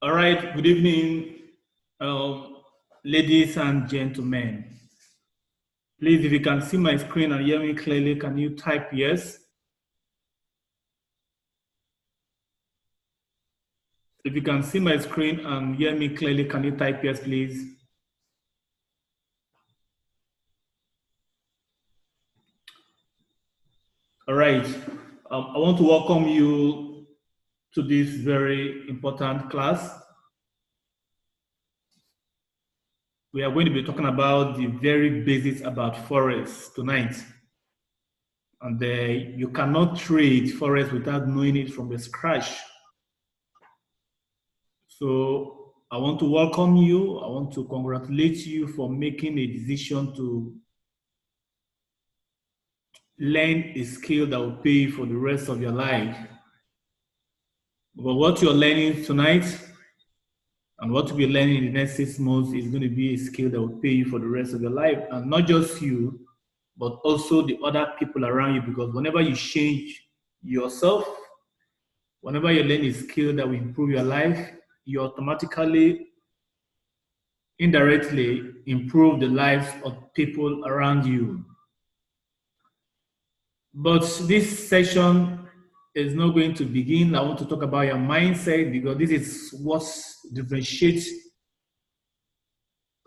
All right, good evening, um, ladies and gentlemen. Please, if you can see my screen and hear me clearly, can you type yes? If you can see my screen and hear me clearly, can you type yes, please? All right, I want to welcome you to this very important class. We are going to be talking about the very basics about Forex tonight. And you cannot trade Forex without knowing it from the scratch. So I want to welcome you. I want to congratulate you for making a decision to learn a skill that will pay you for the rest of your life. But what you're learning tonight and what you'll be learning in the next 6 months is going to be a skill that will pay you for the rest of your life. And not just you, but also the other people around you. Because whenever you change yourself, whenever you learn a skill that will improve your life, you automatically indirectly improve the lives of people around you. But this session is not going to begin. I want to talk about your mindset because this is what differentiates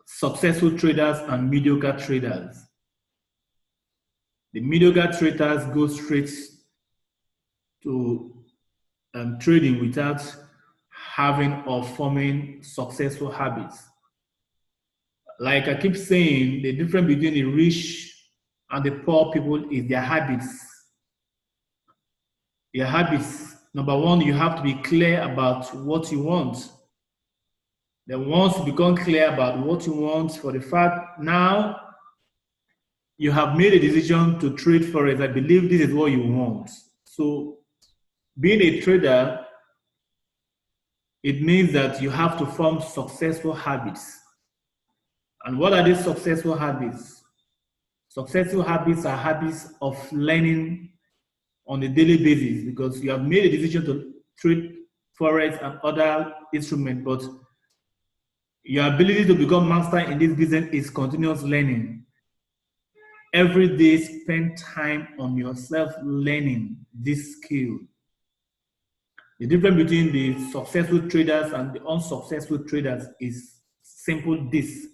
successful traders and mediocre traders. The mediocre traders go straight to trading without having or forming successful habits. Like I keep saying, the difference between the rich and the poor people is their habits. Your habits. Number one, you have to be clear about what you want. Then once you become clear about what you want, for the fact now you have made a decision to trade Forex, I believe this is what you want. So being a trader, it means that you have to form successful habits. And what are these successful habits? Successful habits are habits of learning on a daily basis because you have made a decision to trade Forex and other instruments, but your ability to become master in this business is continuous learning. Every day, spend time on yourself learning this skill. The difference between the successful traders and the unsuccessful traders is simple this.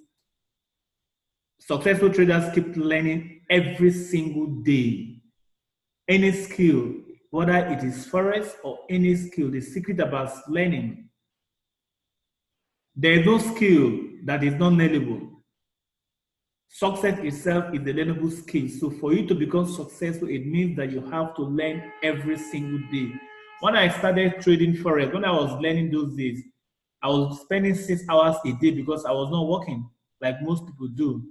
Successful traders keep learning every single day. Any skill, whether it is Forex or any skill, the secret about learning, there is no skill that is not learnable. Success itself is a learnable skill. So for you to become successful, it means that you have to learn every single day. When I started trading Forex, when I was learning those days, I was spending 6 hours a day because I was not working like most people do.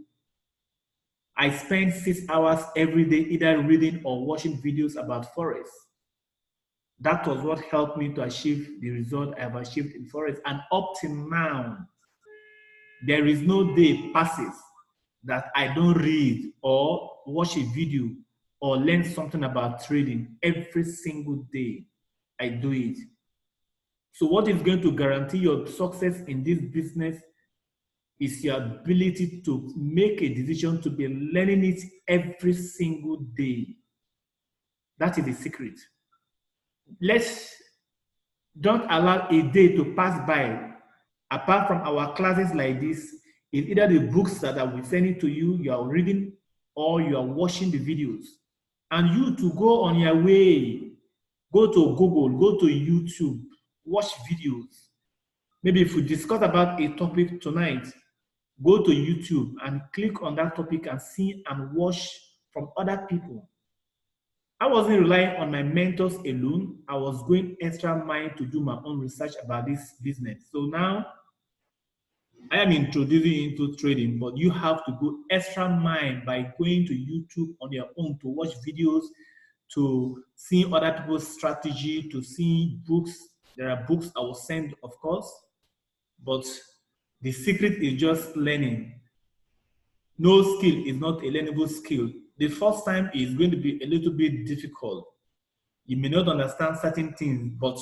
I spent 6 hours every day either reading or watching videos about Forex. That was what helped me to achieve the result I have achieved in Forex. And up till now, there is no day passes that I don't read or watch a video or learn something about trading. Every single day, I do it. So what is going to guarantee your success in this business is your ability to make a decision to be learning it every single day. That is the secret. Don't allow a day to pass by apart from our classes like this. It's either the books that I will send it to you, you are reading, or you are watching the videos. And you to go on your way, go to Google, go to YouTube, watch videos. Maybe if we discuss about a topic tonight, go to YouTube and click on that topic and see and watch from other people. I wasn't relying on my mentors alone. I was going extra mile to do my own research about this business. So now I am introducing you into trading, but you have to go extra mile by going to YouTube on your own to watch videos, to see other people's strategy, to see books. There are books I will send, of course, but the secret is just learning. No skill is not a learnable skill. The first time is going to be a little bit difficult. You may not understand certain things, but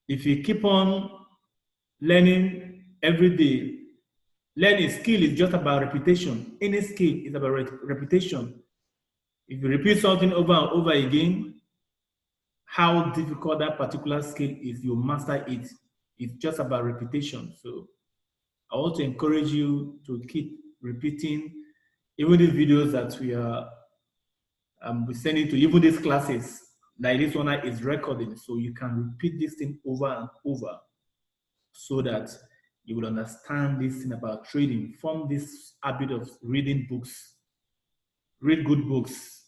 if you keep on learning every day. Learning skill is just about repetition. Any skill is about repetition. If you repeat something over and over again, how difficult that particular skill is, you master it. It's just about repetition. So I want to encourage you to keep repeating even the videos that we are sending to, even these classes, like this one is recording. So you can repeat this thing over and over so that you will understand this thing about trading. Form this habit of reading books. Read good books.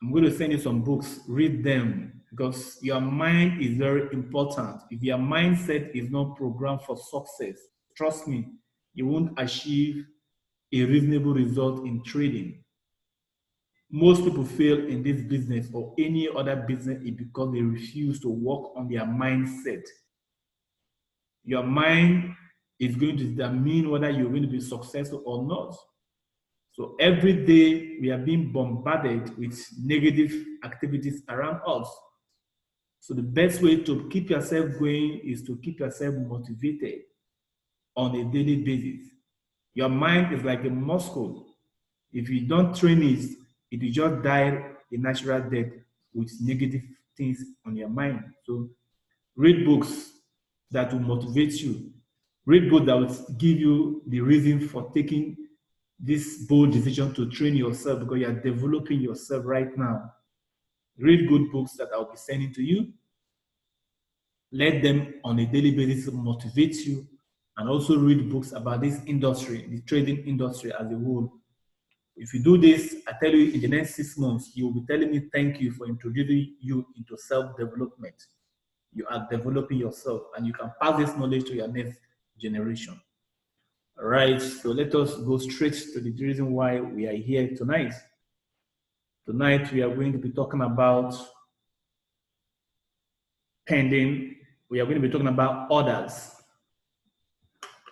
I'm going to send you some books. Read them because your mind is very important. If your mindset is not programmed for success, trust me, you won't achieve a reasonable result in trading. Most people fail in this business or any other business because they refuse to work on their mindset. Your mind is going to determine whether you're going to be successful or not. So every day we are being bombarded with negative activities around us. So the best way to keep yourself going is to keep yourself motivated on a daily basis. Your mind is like a muscle. If you don't train it, it will just die a natural death with negative things on your mind. So read books that will motivate you. Read books that will give you the reason for taking this bold decision to train yourself because you are developing yourself right now. Read good books that I'll be sending to you. Let them on a daily basis motivate you, and also read books about this industry, the trading industry as a whole. If you do this, I tell you in the next 6 months, you'll be telling me thank you for introducing you into self-development. You are developing yourself and you can pass this knowledge to your next generation. All right, so let us go straight to the reason why we are here tonight. Tonight, we are going to be talking about pending. We are going to be talking about orders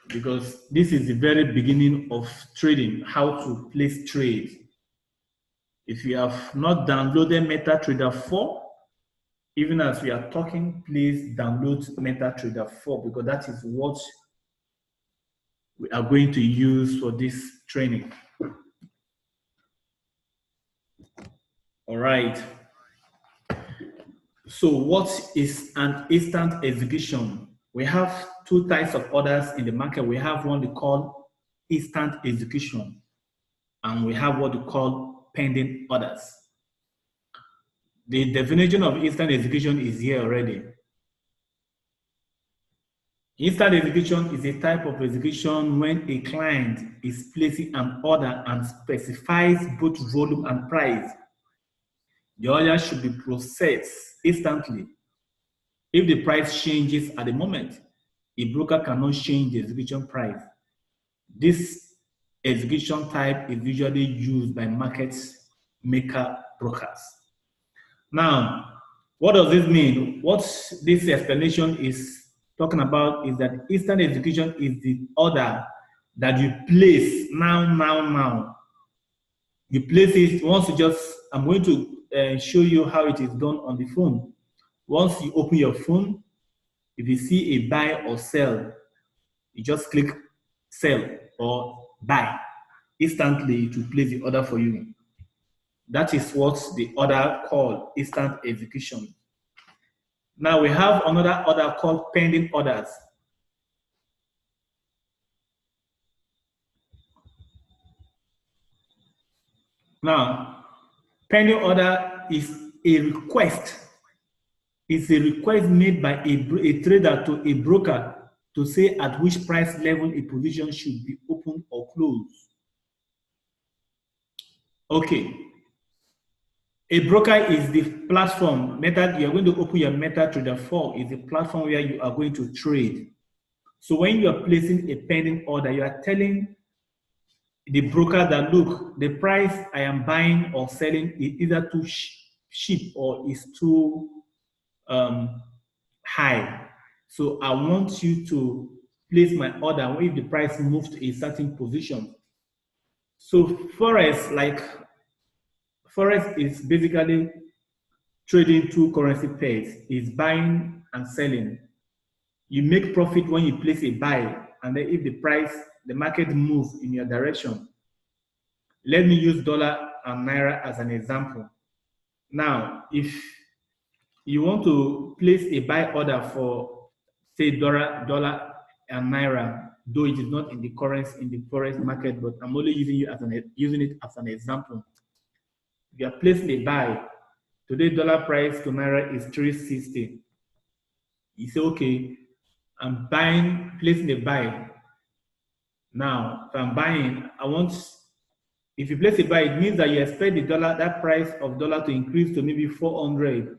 because this is the very beginning of trading, how to place trades. If you have not downloaded MetaTrader 4, even as we are talking, please download MetaTrader 4 because that is what we are going to use for this training. All right. So what is an instant execution? We have two types of orders in the market. We have one we call instant execution, and we have what we call pending orders. The definition of instant execution is here already. Instant execution is a type of execution when a client is placing an order and specifies both volume and price. The order should be processed instantly. If the price changes at the moment, a broker cannot change the execution price. This execution type is usually used by market maker brokers. Now, what does this mean? What this explanation is talking about is that instant execution is the order that you place now. You place it once you just, I'm going to show you how it is done on the phone. Once you open your phone, if you see a buy or sell, you just click sell or buy. Instantly, it will place the order for you. That is what the order called instant execution. Now we have another order called pending orders. Now, pending order is a request. It's a request made by a trader to a broker to say at which price level a position should be opened or closed. Okay. A broker is the platform. You're going to open your MetaTrader 4 is the platform where you are going to trade. So when you are placing a pending order, you are telling the broker that, look, the price I am buying or selling is either too cheap or is too high. So I want you to place my order if the price moves to a certain position. So Forex is basically trading two currency pairs. Is buying and selling. You make profit when you place a buy, and then if the market moves in your direction. Let me use dollar and naira as an example. Now, if you want to place a buy order for, say, dollar and naira, though it is not in the currency in the forex market, but I'm only using it as an example. If you are placing a buy, today dollar price to naira is 360. You say, okay, I'm placing a buy. Now, if I'm buying, if you place a buy, it means that you expect that price of dollar to increase to maybe 400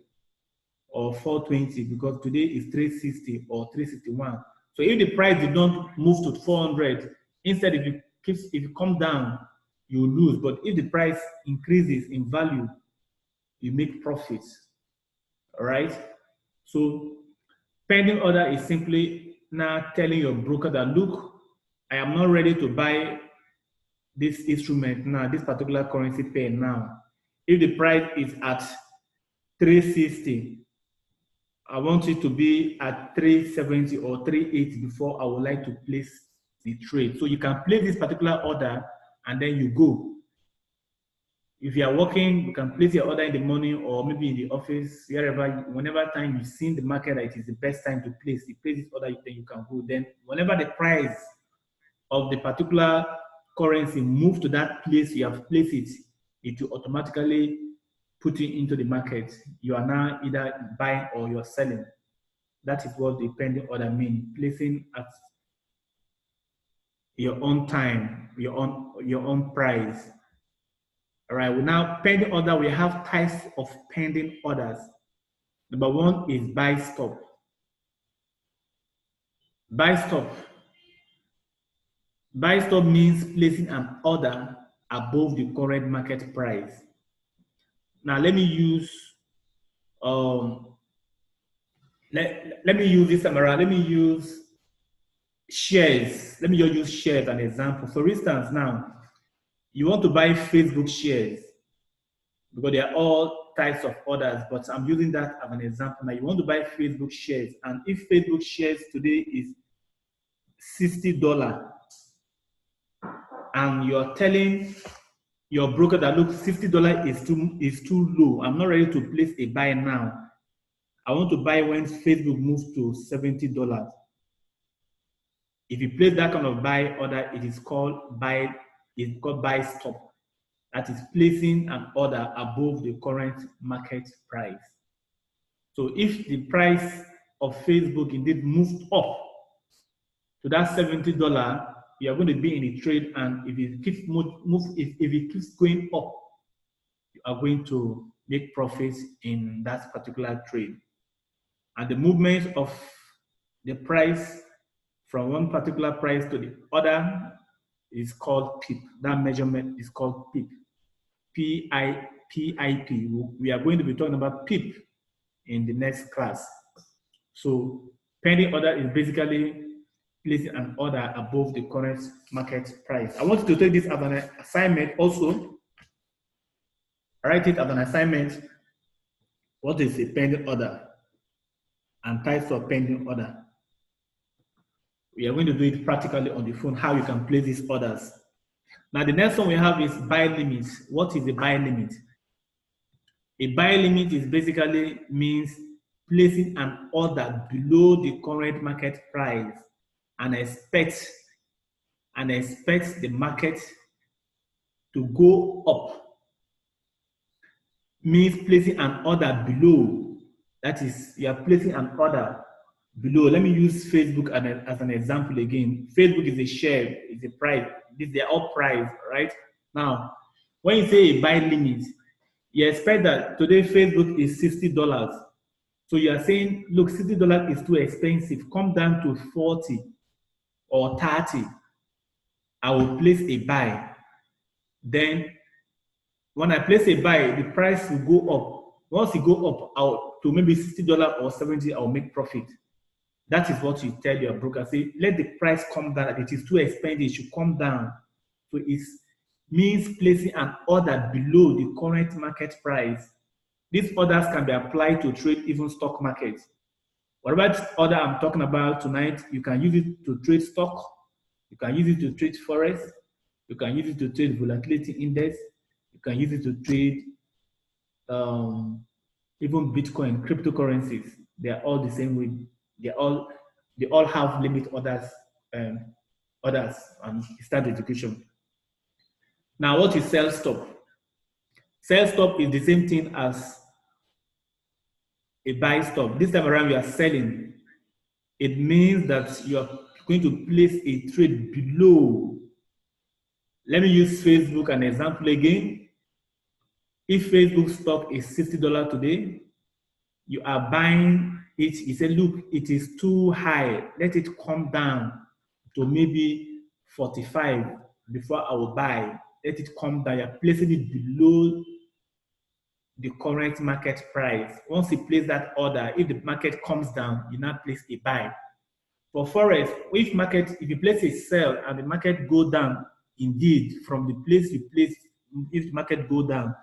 or 420, because today is 360 or 361. So if the price did not move to 400, instead if you come down, you lose. But if the price increases in value, you make profits. All right. So pending order is simply now telling your broker that, look, I am not ready to buy this instrument now, this particular currency pair now. If the price is at 360, I want it to be at 370 or 380 before I would like to place the trade. So you can place this particular order and then you go. If you are working, you can place your order in the morning or maybe in the office, wherever, whenever time you've seen the market that it is the best time to place. You place this order, then you can go. Then whenever the price of the particular currency move to that place you have placed it, it will automatically put it into the market. You are now either buying or you're selling. That is what the pending order means. Placing at your own time, your own price. All right. Now pending order. We have types of pending orders. Number one is buy stop. Buy stop. Buy stop means placing an order above the current market price. Now let me use let me use this time around. Let me use shares. Let me just use shares as an example. For instance, now you want to buy Facebook shares because they are all types of orders, but I'm using that as an example. Now you want to buy Facebook shares, and if Facebook shares today is $60, and you're telling your broker that, look, $60 is too low. I'm not ready to place a buy now. I want to buy when Facebook moves to $70. If you place that kind of buy order, it is called buy stop. That is placing an order above the current market price. So if the price of Facebook indeed moved up to that $70, you are going to be in a trade, and if it keeps if it keeps going up, you are going to make profits in that particular trade. And the movement of the price from one particular price to the other is called PIP. That measurement is called PIP. P-I-P. We are going to be talking about PIP in the next class. So pending order is basically placing an order above the current market price. I want you to take this as an assignment also. Write it as an assignment. What is a pending order and types of pending order? We are going to do it practically on the phone, how you can place these orders. Now, the next one we have is buy limit. What is a buy limit? A buy limit is basically means placing an order below the current market price and expect the market to go up. Means placing an order below. That is, you are placing an order below. Let me use Facebook as an example again. Facebook is a share, it's a price. They're all price, right? Now, when you say a buy limit, you expect that today Facebook is $60. So you are saying, look, $60 is too expensive. Come down to 40 or 30. I will place a buy. Then when I place a buy, the price will go up. Once it go up out to maybe $60 or 70, I'll make profit. That is what you tell your broker. Say, let the price come down. It is too expensive, it should come down. So it means placing an order below the current market price. These orders can be applied to trade even stock markets. Whatever order I'm talking about tonight, you can use it to trade stock, you can use it to trade forex, you can use it to trade volatility index, you can use it to trade even Bitcoin, cryptocurrencies. They are all the same way. They all have limit um, orders and start education. Now, what is sell stop? Sell stop is the same thing as a buy stop. This time around, you are selling. It means that you are going to place a trade below. Let me use Facebook as an example again. If Facebook stock is $60 today, you are buying it. You say, look, it is too high. Let it come down to maybe 45 before I will buy. Let it come down. You're placing it below the current market price. Once you place that order, if the market comes down, you now place a buy. For Forex, if you place a sell and the market go down, indeed, from the place you place, if the market go down,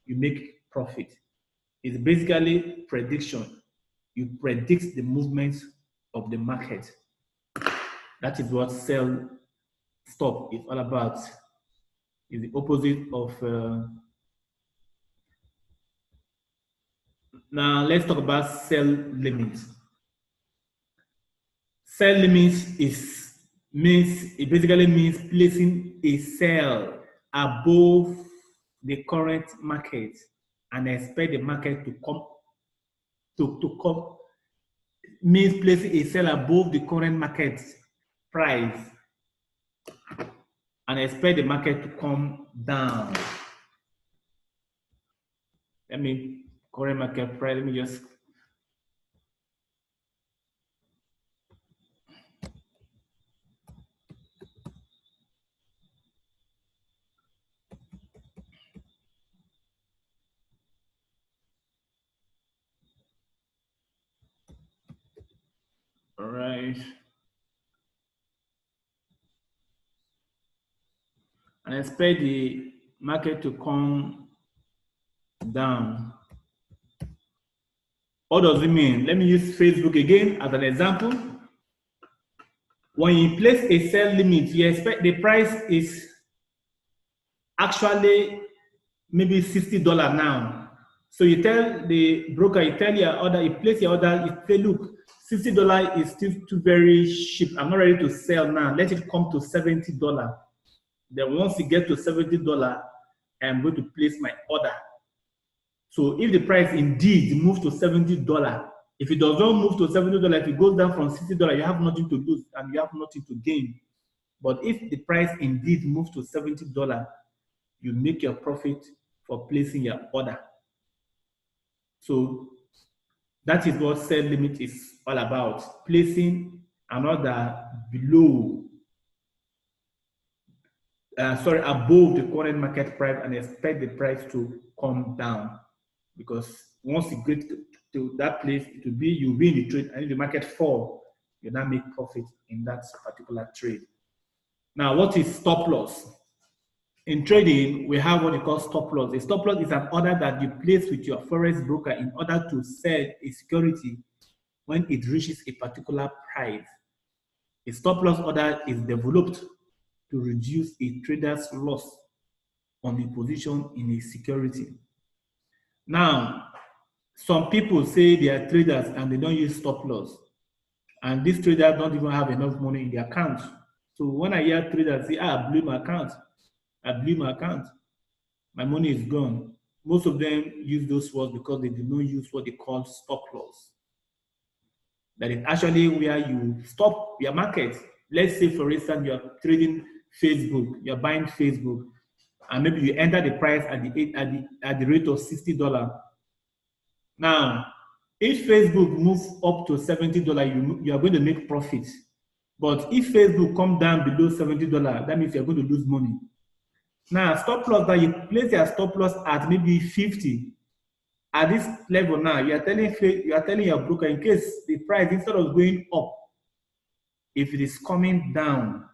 you make profit. It's basically prediction. You predict the movements of the market. That is what sell stop is all about. It's the opposite of. Now let's talk about sell limits. Sell limits it basically means placing a sell above the current market and expect the market to come means placing a sell above the current market price and expect the market to come down. Current market price, let me just all right. And expect the market to come down. What does it mean? Let me use Facebook again as an example. When you place a sell limit, you expect the price is actually maybe $60 now. So you tell the broker, you tell your order, you place your order, you say, look, $60 is still too very cheap. I'm not ready to sell now. Let it come to $70. Then once you get to $70, I'm going to place my order. So if the price indeed moves to $70, if it does not move to $70, if it goes down from $60, you have nothing to lose and you have nothing to gain. But if the price indeed moves to $70, you make your profit for placing your order. So that is what sell limit is all about. Placing an order above the current market price and expect the price to come down. Because once you get to that place, it will be you'll be in the trade, and if the market fall, you now make profit in that particular trade. Now, what is stop loss? In trading, we have what we call stop loss. A stop loss is an order that you place with your forex broker in order to sell a security when it reaches a particular price. A stop loss order is developed to reduce a trader's loss on the position in a security. Now, some people say they are traders and they don't use stop loss. And these traders don't even have enough money in their account. So when I hear traders say, I blew my account, my money is gone. Most of them use those words because they do not use what they call stop loss. That is actually where you stop your market. Let's say, for instance, you're trading Facebook, you're buying Facebook, and maybe you enter the price at the rate of $60. Now, if Facebook moves up to $70, you are going to make profit. But if Facebook comes down below $70, that means you're going to lose money. Now, stop loss, that you place your stop loss at maybe 50. At this level now, you are telling your broker, in case the price, instead of going up, if it is coming down,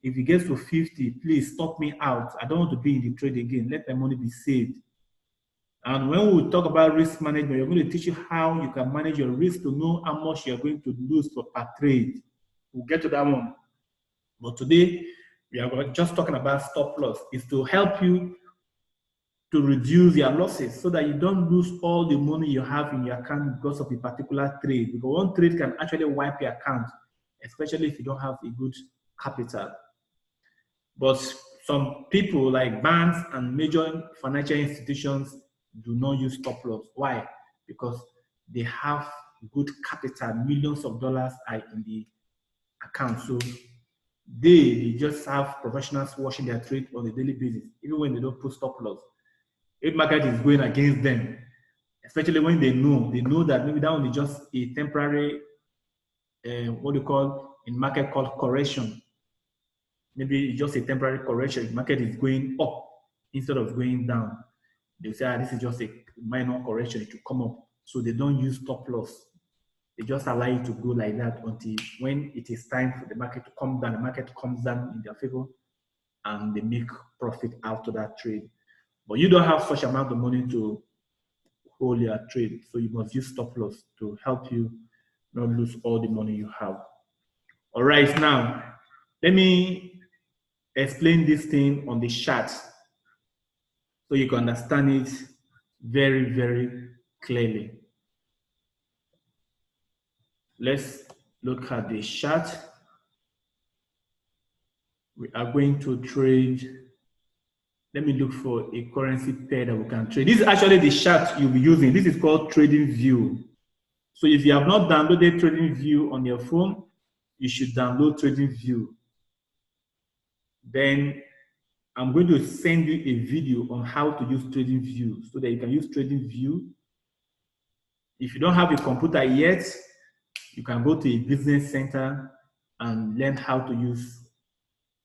if it gets to 50, please stop me out. I don't want to be in the trade again. Let my money be saved. And when we talk about risk management, we're going to teach you how you can manage your risk to know how much you're going to lose per trade. We'll get to that one. But today, we are just talking about stop loss. It's to help you to reduce your losses so that you don't lose all the money you have in your account because of a particular trade. Because one trade can actually wipe your account, especially if you don't have a good capital. But some people like banks and major financial institutions do not use stop loss. Why? Because they have good capital, millions of dollars are in the account. So they just have professionals watching their trade on a daily basis, even when they don't put stop loss. If market is going against them, especially when they know that maybe that one is just a temporary, what you call in market called correction. Maybe it's just a temporary correction. The market is going up instead of going down. They say, this is just a minor correction. It will come up. So they don't use stop loss. They just allow it to go like that until when it is time for the market to come down, the market comes down in their favor and they make profit out of that trade. But you don't have such amount of money to hold your trade. So you must use stop loss to help you not lose all the money you have. All right, now, let me explain this thing on the chart so you can understand it very, very clearly. Let's look at the chart. We are going to trade. Let me look for a currency pair that we can trade. This is actually the chart you'll be using. This is called Trading View. So if you have not downloaded Trading View on your phone, you should download Trading View. Then I'm going to send you a video on how to use Trading View so that you can use Trading View. If you don't have a computer yet, you can go to a business center and learn how to use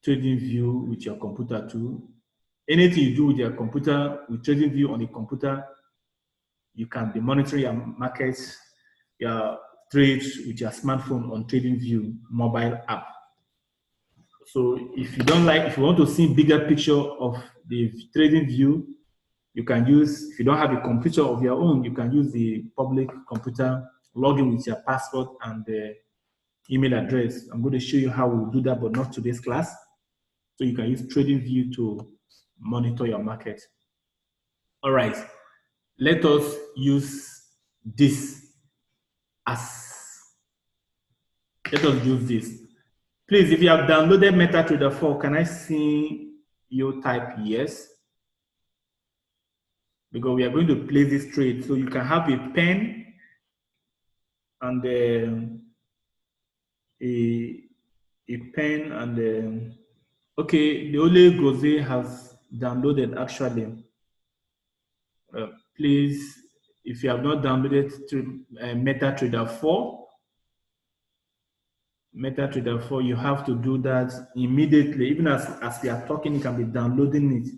Trading View with your computer too. Anything you do with your computer, with Trading View on a computer, you can be monitoring your markets, your trades with your smartphone on Trading View mobile app. So if you want to see bigger picture of the Trading View, you can use, if you don't have a computer of your own, you can use the public computer, log in with your password and the email address. I'm going to show you how we'll do that, but not today's class. So you can use Trading View to monitor your market. All right, let us use this let us use this. Please, if you have downloaded MetaTrader 4, can I see you type yes? Because we are going to play this trade. So you can have a pen and a pen and okay, the Ole Gose has downloaded actually. Please, if you have not downloaded MetaTrader 4, you have to do that immediately. Even as we are talking, you can be downloading it.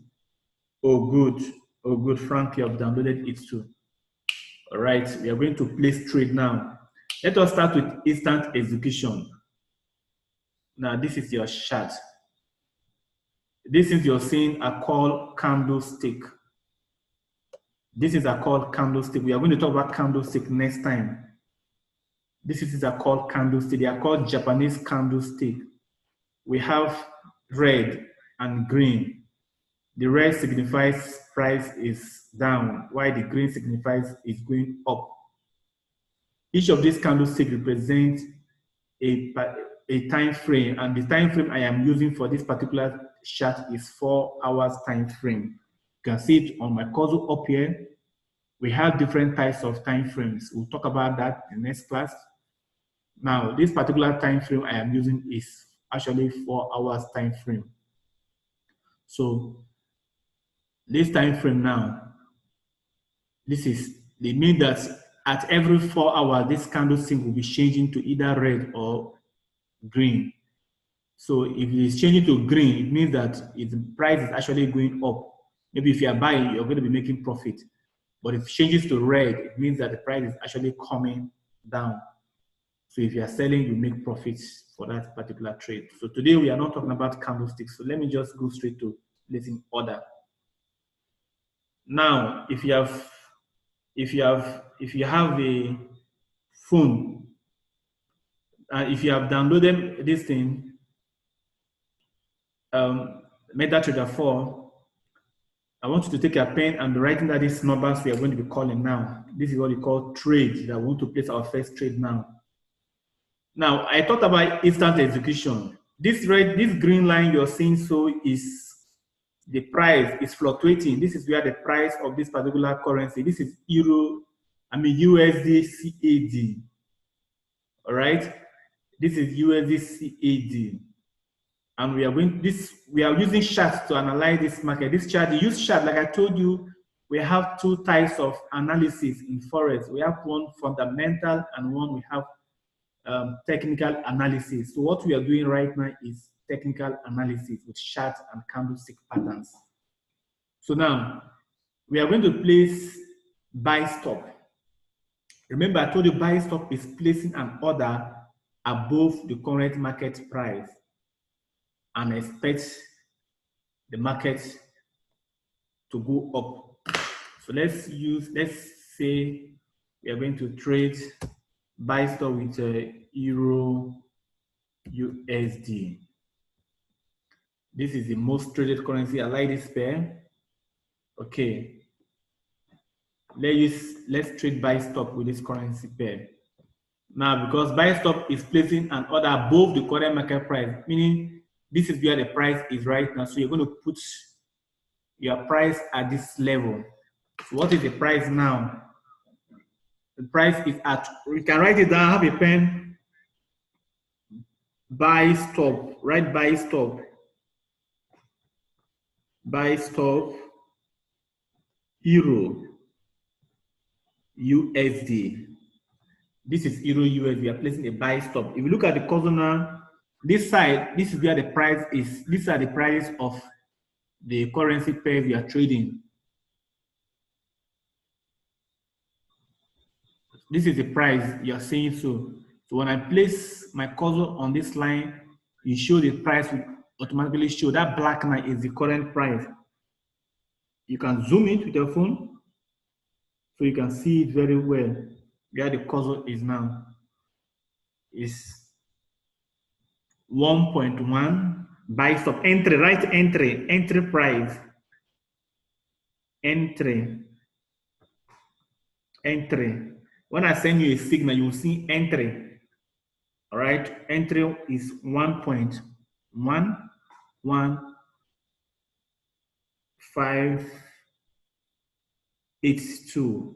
Oh, good. Frankly, I've downloaded it too. All right, we are going to place trade now. Let us start with instant execution. Now, this is your chart. This is you're seeing a call candlestick. This is a call candlestick. We are going to talk about candlestick next time. This is a called candlestick. They are called Japanese candlestick. We have red and green. The red signifies price is down, while the green signifies it's going up. Each of these candlesticks represents a time frame, and the time frame I am using for this particular chart is 4 hours time frame. You can see it on my cursor up here. We have different types of time frames. We'll talk about that in the next class. Now, this particular time frame I am using is actually 4 hours time frame. So this time frame now, they mean that at every 4 hours, this candlestick will be changing to either red or green. So if it is changing to green, it means that the price is actually going up. Maybe if you are buying, you're going to be making profit. But if it changes to red, it means that the price is actually coming down. So if you are selling, you make profits for that particular trade. So today we are not talking about candlesticks. So let me just go straight to placing order. Now, if you have if you have a phone, if you have downloaded this thing, MetaTrader 4, I want you to take a pen and be writing down these numbers we are going to be calling now. This is what we call trade, that we want to place our first trade now. Now, I talked about instant execution. This green line you're seeing so is the price is fluctuating. This is where the price of this particular currency, this is USD CAD. All right, this is USD CAD. And we are using charts to analyze this market. This chart, you use chart, like I told you, we have two types of analysis in Forex. We have one fundamental and one we have technical analysis. So what we are doing right now is technical analysis with charts and candlestick patterns. So now we are going to place buy stop. Remember, I told you buy stop is placing an order above the current market price and expect the market to go up. So let's say we are going to trade buy stop with Euro USD. This is the most traded currency. I like this pair. Okay. Let's trade buy stop with this currency pair. Now, because buy stop is placing an order above the current market price, meaning this is where the price is right now. So you're going to put your price at this level. So what is the price now? The price is at, we can write it down, have a pen. Buy stop, write buy stop. Buy stop, Euro USD. This is Euro USD. We are placing a buy stop. If you look at the cursor now, this side, this is where the price is. These are the prices of the currency pair we are trading. This is the price you are seeing. So when I place my cursor on this line, you show the price will automatically show. That black line is the current price. You can zoom it with your phone so you can see it very well where the cursor is now. Is 1.1 buy stop entry, right? Entry price, entry. When I send you a signal, you will see entry. All right, entry is 1.11582.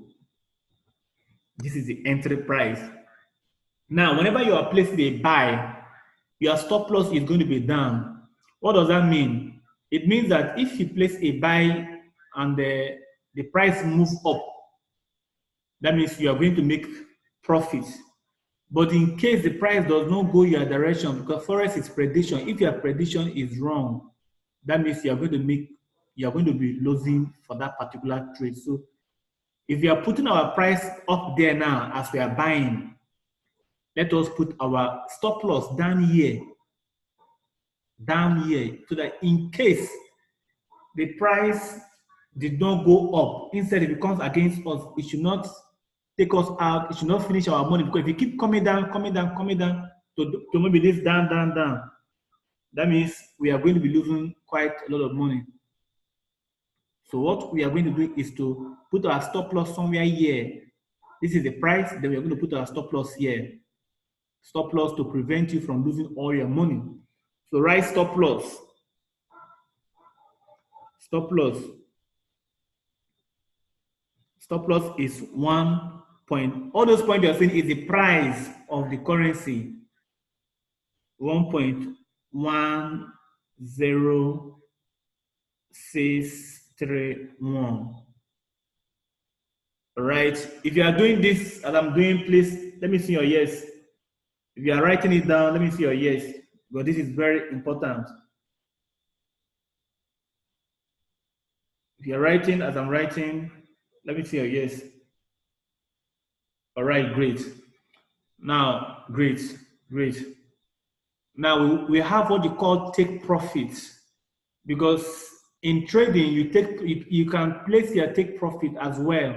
This is the entry price. Now, whenever you are placing a buy, your stop loss is going to be down. What does that mean? It means that if you place a buy and the price moves up, that means you are going to make profits. But in case the price does not go your direction, because Forex is prediction, if your prediction is wrong, that means you are going to be losing for that particular trade. So if you are putting our price up there now as we are buying, let us put our stop loss down here, so that in case the price did not go up, instead if it comes against us, it should not take us out, it should not finish our money, because if you keep coming down to maybe this down, that means we are going to be losing quite a lot of money. So what we are going to do is to put our stop loss somewhere here. This is the price, then we are going to put our stop loss here. Stop loss to prevent you from losing all your money. So write stop loss. Stop loss. Stop loss is 1 point. All those points you are saying is the price of the currency. 1.10631. All right. If you are doing this as I'm doing, please let me see your yes. If you are writing it down, let me see your yes, because this is very important. If you're writing as I'm writing, let me see your yes. All right, great. Now, great. Now we have what you call take profits, because in trading you can place your take profit as well.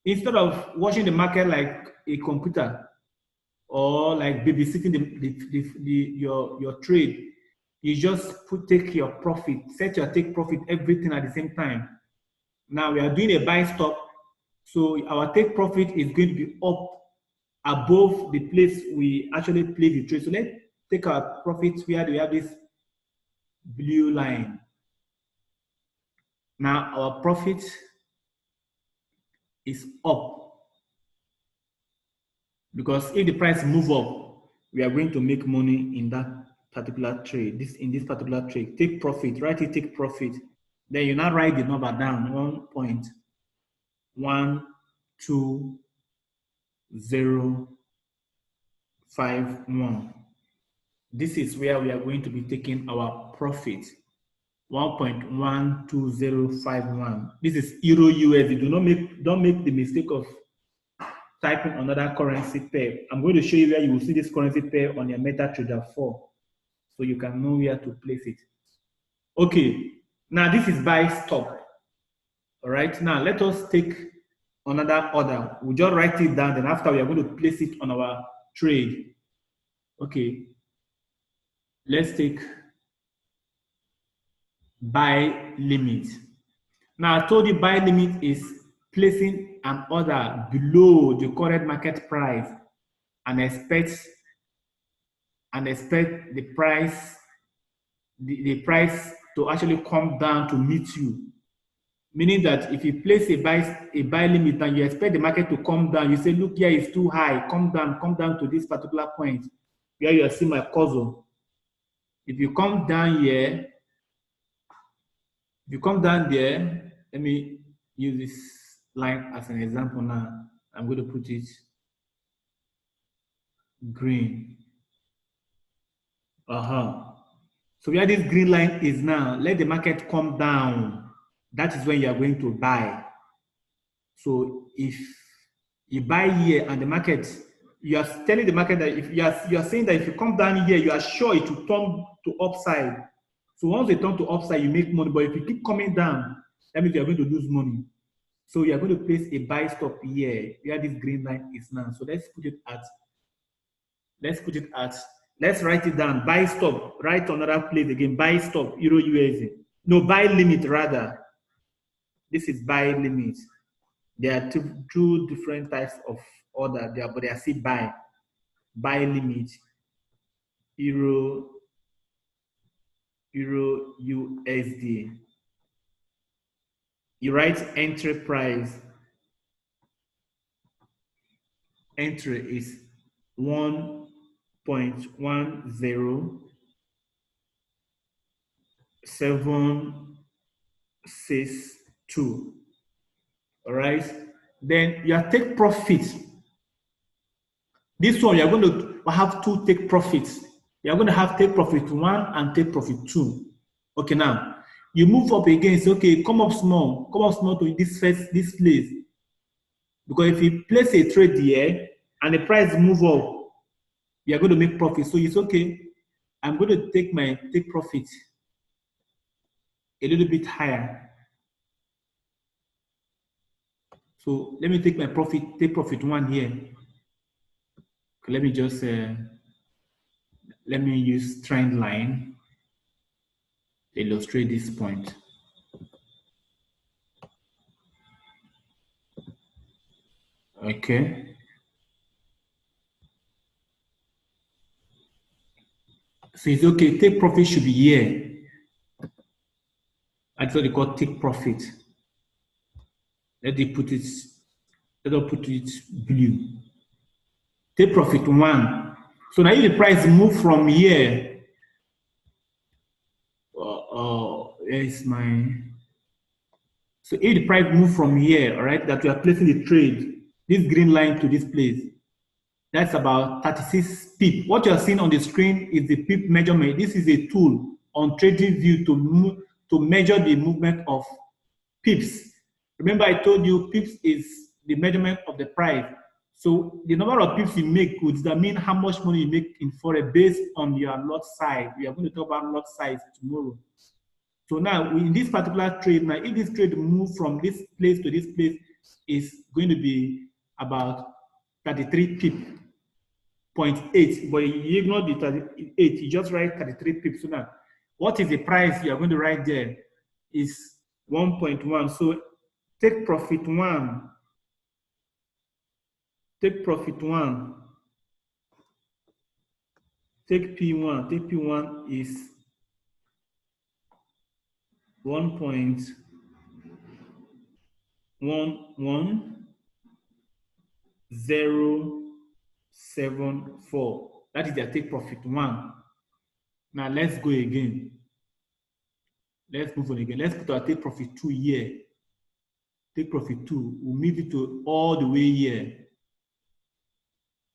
Instead of watching the market like a computer or like babysitting your trade, you just take your profit, set your take profit, everything at the same time. Now we are doing a buy stop, so our take profit is going to be up above the place we actually play the trade. So let's take our profits where we have this blue line. Now our profit is up because if the price move up, we are going to make money in that particular trade. In this particular trade, take profit, write it, take profit. Then you now write the number down, 1.12051. This is where we are going to be taking our profit. 1.12051. This is Euro USD. Don't make the mistake of typing another currency pair. I'm going to show you where you will see this currency pair on your MetaTrader 4, so you can know where to place it. Okay, now this is buy stop. All right, now let us take another order. We'll just write it down, then after we are going to place it on our trade. Okay, let's take buy limit. Now I told you buy limit is placing an order below the current market price and expect the price to actually come down to meet you. Meaning that if you place a buy limit and you expect the market to come down, you say, look, here is too high, come down to this particular point where you are seeing my cursor. If you come down here, there, let me use this line as an example now. I'm going to put it green. So where this green line is now, let the market come down. That is when you are going to buy. So if you buy here and the market, you are telling the market that if you are saying that if you come down here, you are sure it will turn to upside. So once they turn to upside, you make money. But if you keep coming down, that means you are going to lose money. So you are going to place a buy stop here where this green line is now. So let's write it down. Buy stop. Write another place again. Buy stop. Euro USD. No, buy limit rather. This is buy limit. There are two different types of order there, but they are still buy limit. Euro USD. You write entry price. Entry is 1.10762. All right. Then you take profit. This one, you're going to have two take profits. You're going to have take profit 1 and take profit 2. Okay, now you move up again. Say, okay, come up small to this place. Because if you place a trade here and the price move up, you're going to make profit. So it's okay. I'm going to take my take profit a little bit higher. So let me take my take profit 1 here. Okay, let me just let me use trend line to illustrate this point. Okay. So it's okay. Take profit should be here. That's what they call take profit. Let us put it blue. Take profit 1. So now if the price move from here, here's my. So if the price move from here, all right, that we are placing the trade, this green line to this place, that's about 36 pip. What you are seeing on the screen is the pip measurement. This is a tool on TradingView to measure the movement of pips. Remember, I told you pips is the measurement of the price. So the number of pips you make could determine how much money you make in Forex based on your lot size. We are going to talk about lot size tomorrow. So now in this particular trade, now if this trade move from this place to this place, is going to be about 33 pip, 0.8, but you ignore the 38, you just write 33 pips. So now, what is the price you are going to write there is 1.1. So take profit 1, take profit 1, take P1, take P1 is 1.11074. That is their take profit 1. Now let's go again. Let's move on again. Let's put our take profit 2 here. Take profit 2. We'll move it to all the way here.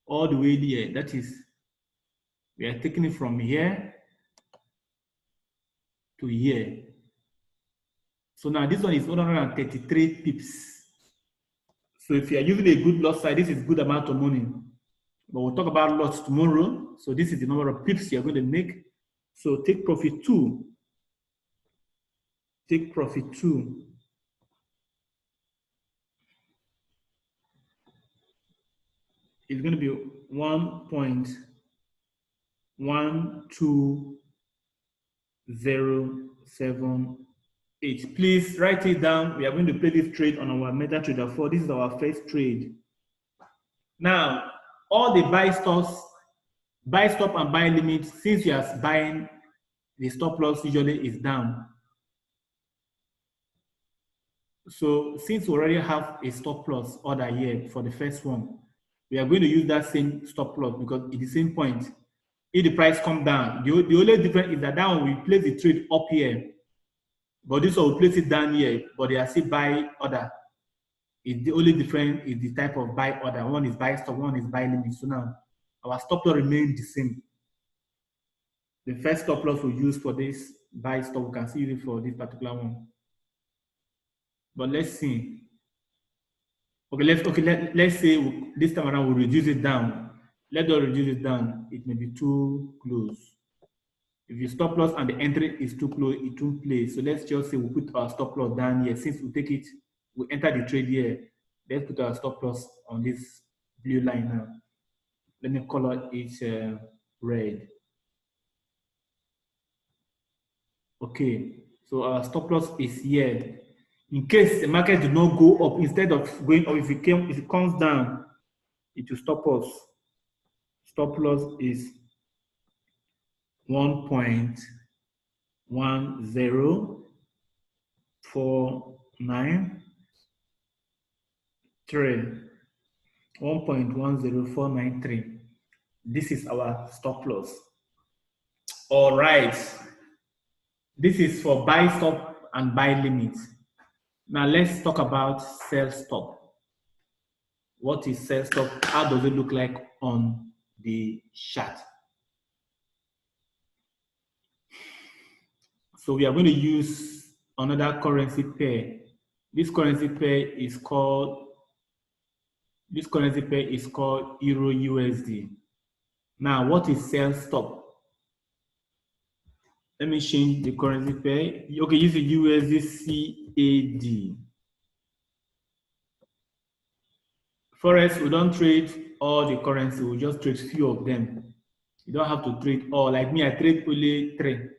All the way here. That is, we are taking it from here to here. So now this one is 133 pips. So if you are using a good lot size, this is good amount of money. But we'll talk about lots tomorrow. So this is the number of pips you're going to make. So take profit 2. Take profit 2. It's going to be 1.12078. Please write it down. We are going to play this trade on our MetaTrader 4. This is our first trade. Now, all the buy stop and buy limits, since you are buying, the stop loss usually is down. So since we already have a stop loss order here for the first one, we are going to use that same stop loss because at the same point, if the price come down, the only difference is that one we place the trade up here, but this one we place it down here, but they are still buy order. The only difference is the type of buy order. One is buy stop, one is buy limit. So now our stop loss remains the same. The first stop loss we use for this buy stop, we can see it for this particular one. But let's see. Let's say this time around we'll reduce it down. Let us reduce it down. It may be too close. If your stop loss and the entry is too close, it won't play. So let's just say we put our stop loss down here. Since we take it, we enter the trade here. Let's put our stop loss on this blue line now. Let me color it red. Okay, so our stop loss is here. In case the market did not go up, instead of going up, if it comes down, it will stop us. Stop loss is 1.10493. 1.10493. This is our stop loss. All right. This is for buy stop and buy limit. Now let's talk about sell stop. What is sell stop? How does it look like on the chart? So we are going to use another currency pair. This currency pair is called Euro USD. Now, what is sell stop? Let me change the currency pair. Okay, use the USD CAD. Forex, we don't trade all the currency, we just trade few of them. You don't have to trade all. Like me, I trade only 3: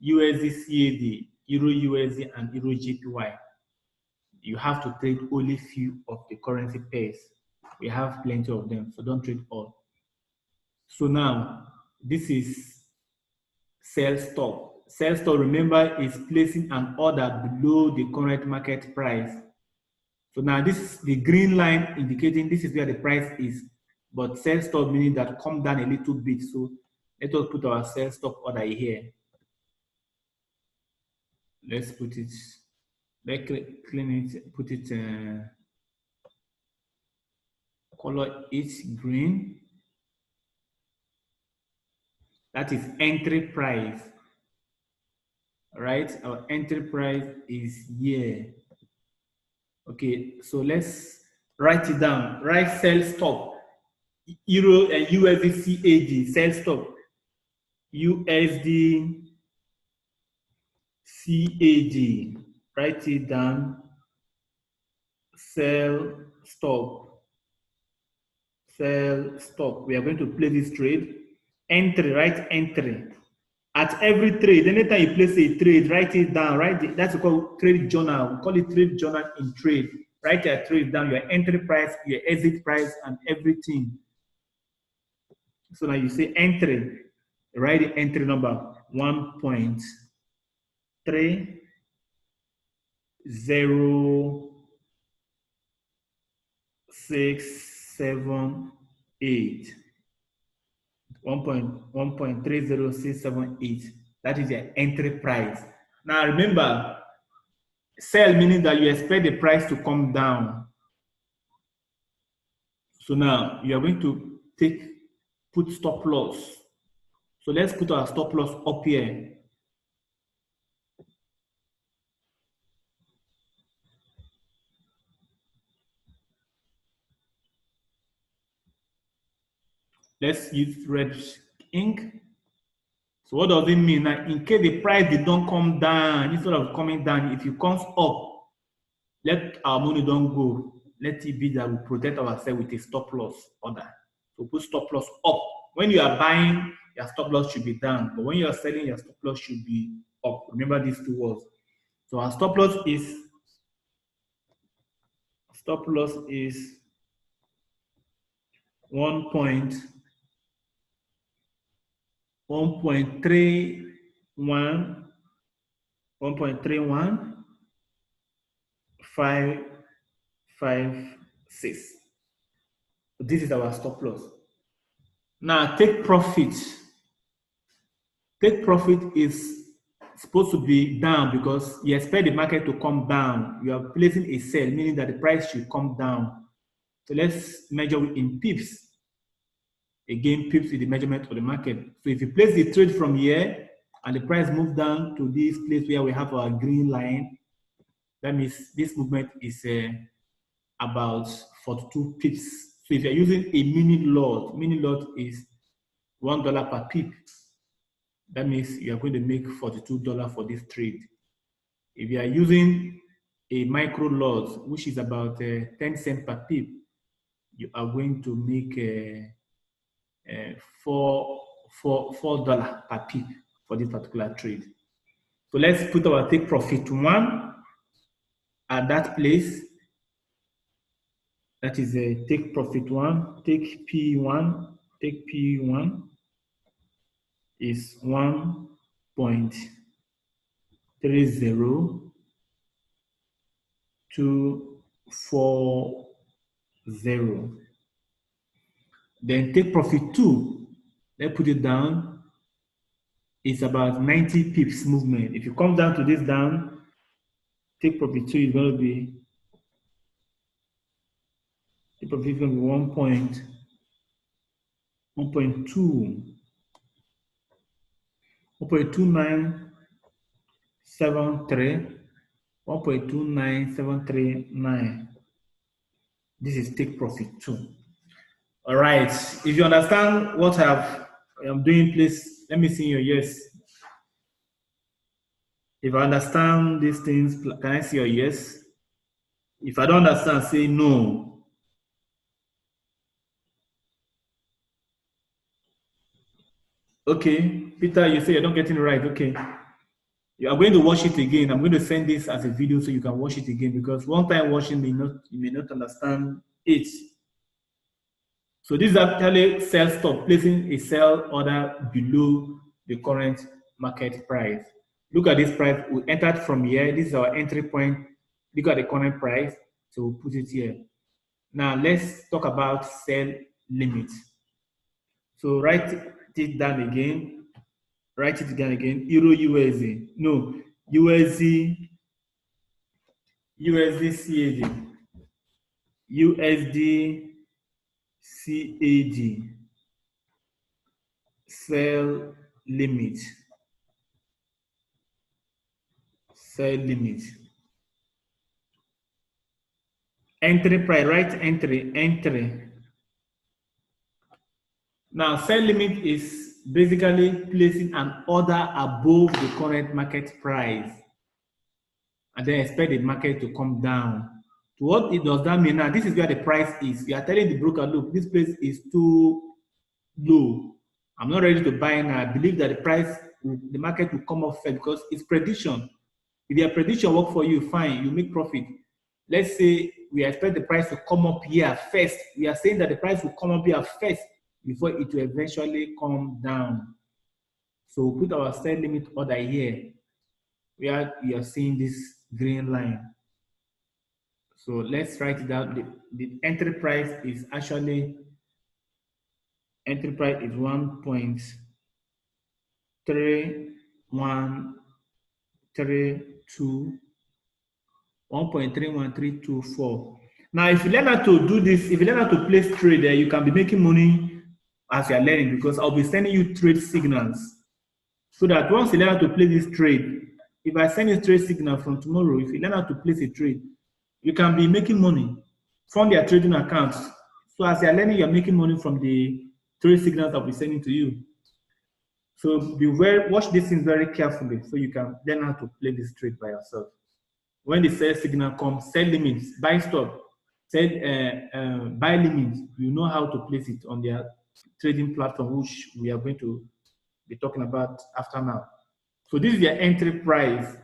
USD CAD, Euro USD, and Euro JPY. You have to trade only few of the currency pairs. We have plenty of them, so don't trade all. So now, this is sell stop. Sell stop, remember, is placing an order below the current market price. So now this is the green line indicating this is where the price is, but sell stop meaning that come down a little bit. So let us put our sell stop order here. Let's put it, let's clean it, put it, color it green. That is entry price. All right, our entry price is here. Okay, so let's write it down. Write sell stop. Euro and USD CAD, sell stop. USD CAD. Write it down. sell stop, sell stop. We are going to play this trade. Entry, write entry. At every trade, anytime you place a trade, write it down. That's called trade journal. We call it trade journal in trade. Write your trade down, your entry price, your exit price, and everything. So now you say entry. Write the entry number 1.3067 1.3067. That is your entry price. Now remember, sell meaning that you expect the price to come down. So now you are going to put stop loss. So let's put our stop loss up here. Let's use red ink. So what does it mean? Now, in case the price did not come down, instead of coming down, if it comes up, let our money don't go. Let it be that we protect ourselves with a stop loss order. So put stop loss up. When you are buying, your stop loss should be down. But when you are selling, your stop loss should be up. Remember these two words. So our stop loss is 1.31.556. This is our stop loss. Now take profit. Take profit is supposed to be down because you expect the market to come down. You are placing a sell, meaning that the price should come down. So let's measure in pips. Again, pips is the measurement of the market. So if you place the trade from here and the price moves down to this place where we have our green line, that means this movement is about 42 pips. So if you're using a mini lot is $1 per pip. That means you are going to make $42 for this trade. If you are using a micro lot, which is about 10 cents per pip, you are going to make $4 per pip for this particular trade. So let's put our take profit 1 at that place. That is a take profit 1, take P1, take P1 is 1.30240. Then take profit 2, let's put it down, it's about 90 pips movement. If you come down to this down, take profit 2 is going to be, take profit is going to be 1.2939. This is take profit 2. All right. If you understand what I'm doing, please let me see your yes. If I understand these things, can I see your yes? If I don't understand, say no. Okay, Peter, you say you're not getting it right. Okay. You are going to watch it again. I'm going to send this as a video so you can watch it again, because one time watching you may not understand it. So this is actually sell stop, placing a sell order below the current market price. Look at this price. We entered from here. This is our entry point. Look at the current price. So we'll put it here. Now let's talk about sell limit. So write it down again. Write it down again. Euro USD. No, USD CAD. USD CAD. Sell limit. Sell limit. Entry price, right? Entry. Now, sell limit is basically placing an order above the current market price and then expect the market to come down. So what it does that mean now? This is where the price is. You are telling the broker, look, this place is too low. I'm not ready to buy now. I believe that the market will come up first because it's prediction. If your prediction work for you, fine, you make profit. Let's say we expect the price to come up here first. We are saying that the price will come up here first before it will eventually come down. So we put our sell limit order here where we are seeing this green line. So let's write it down. The entry price is actually 1.3132 1.31324. Now, if you learn how to do this, if you learn how to place trade there, you can be making money as you are learning because I'll be sending you trade signals. So that once you learn how to play this trade, if I send you trade signal from tomorrow, if you learn how to place a trade, you can be making money from their trading accounts. So as you're learning, you're making money from the trade signals I'll be sending to you. So watch these things very carefully so you can learn how to play this trade by yourself. When the sell signal comes, sell limits, buy stop, sell buy limits, you know how to place it on their trading platform, which we are going to be talking about after now. So this is your entry price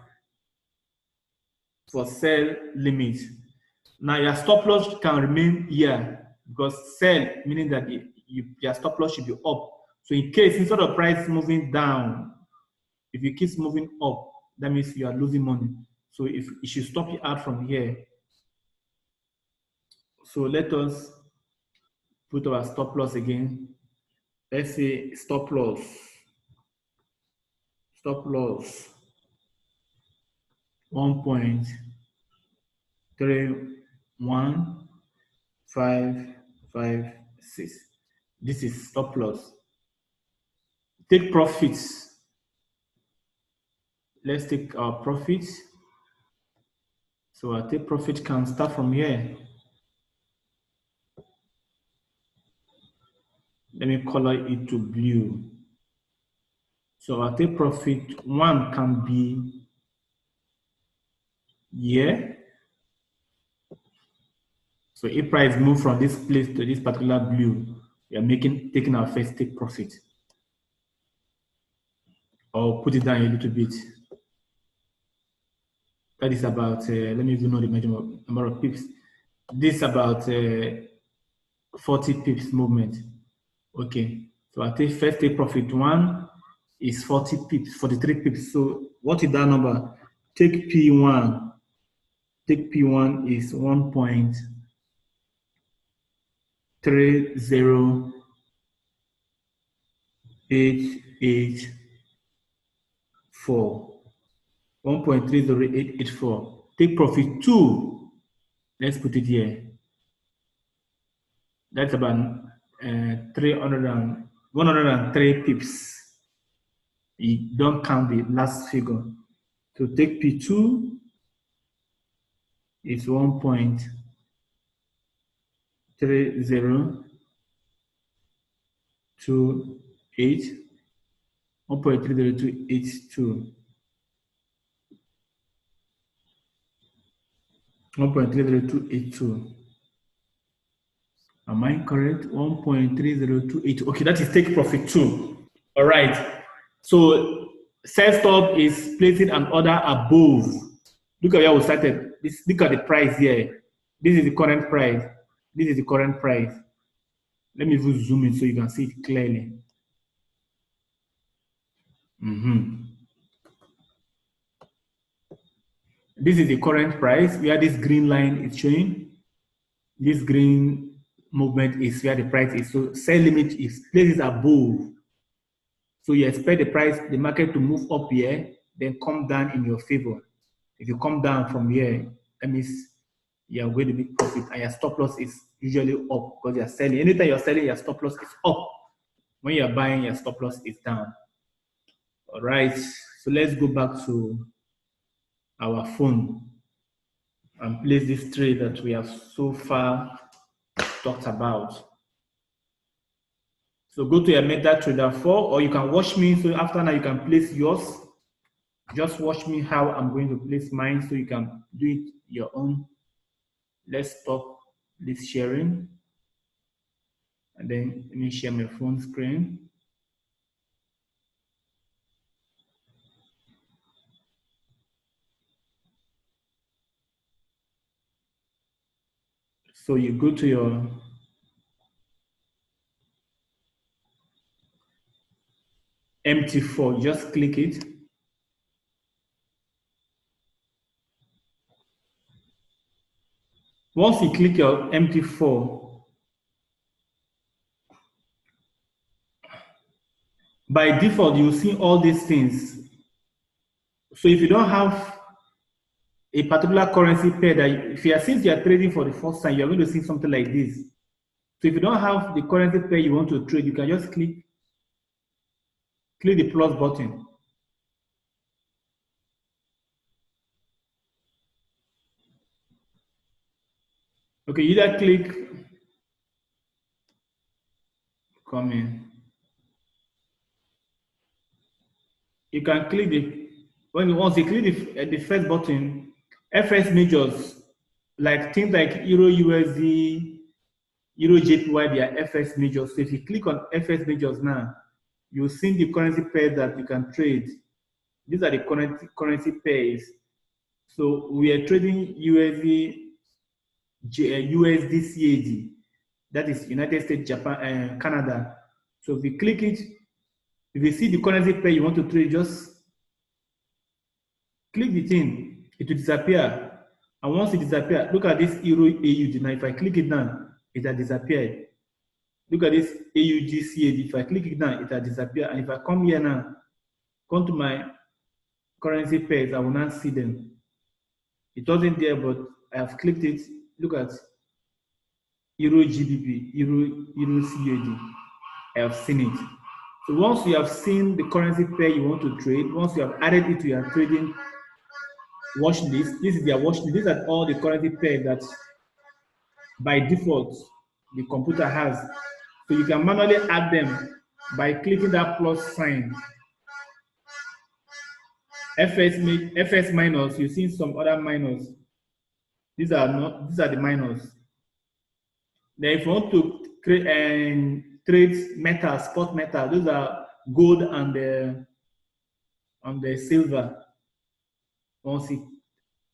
for sell limit. Now your stop loss can remain here because sell meaning that your stop loss should be up. So in case instead of price moving down, if it keeps moving up, that means you are losing money. So if it should stop you out from here. So let us put our stop loss again. Let's say stop loss 1.31556. This is stop loss. Take profits. Let's take our profits. So our take profit can start from here. Let me color it to blue. So our take profit one can be here. So if price move from this place to this particular blue, we are taking our first take profit. Or put it down a little bit. That is about, let me even know the number of pips. This is about 40 pips movement. Okay, so I take first take profit one is 40 pips, 43 pips. So what is that number? Take P1. Take P1 is 1.30884. 1.30884. Take profit 2. Let's put it here. That's about 103 pips. You don't count the last figure. So take P2 is 1.3028. 1.30282. 1.30282. Am I correct? 1.30282. Okay, that is take profit 2. All right. So sell stop is placing an order above. Look at where we started. Look at the price here. This is the current price. This is the current price. Let me even zoom in so you can see it clearly. This is the current price where this green line is showing. This green movement is where the price is. So sell limit is places above. So you expect the market to move up here, then come down in your favor. If you come down from here, that means you are going to make profit, and your stop loss is usually up because you are selling. Anytime you're selling, your stop loss is up. When you're buying, your stop loss is down. All right, so let's go back to our phone and place this trade that we have so far talked about. So go to your MetaTrader 4, or you can watch me. So after now, you can place yours. Just watch me how I'm going to place mine so you can do it your own Let's stop this sharing. And then let me share my phone screen. So you go to your MT4, just click it. Once you click your MT4, by default, you'll see all these things. So if you don't have a particular currency pair that since you are trading for the first time, you're going to see something like this. So if you don't have the currency pair you want to trade, you can just click the plus button. Okay, you either click come in. You can click once you click the first button, FS majors like things like Euro USD, Euro JPY, they are FS majors. So if you click on FS majors now, you'll see the currency pairs that you can trade. These are the currency pairs. So we are trading USD CAD, that is United States, Japan, and Canada. So if you click it, if you see the currency pair you want to trade, just click the thing, it will disappear. And once it disappears, look at this Euro AUD. Now, if I click it now, it has disappeared. Look at this AUD CAD. If I click it now, it has disappeared. And if I come here now, come to my currency pairs, I will not see them. It wasn't there, but I have clicked it. Look at Euro GBP, Euro CAD. I have seen it. So once you have seen the currency pair you want to trade, once you have added it to your trading watch list, this is their watch list. These are all the currency pairs that by default the computer has. So you can manually add them by clicking that plus sign. FS minus, you see some other minus. These are the minus. Then if you want to create and trade metal, spot metal, those are gold and the silver. Once you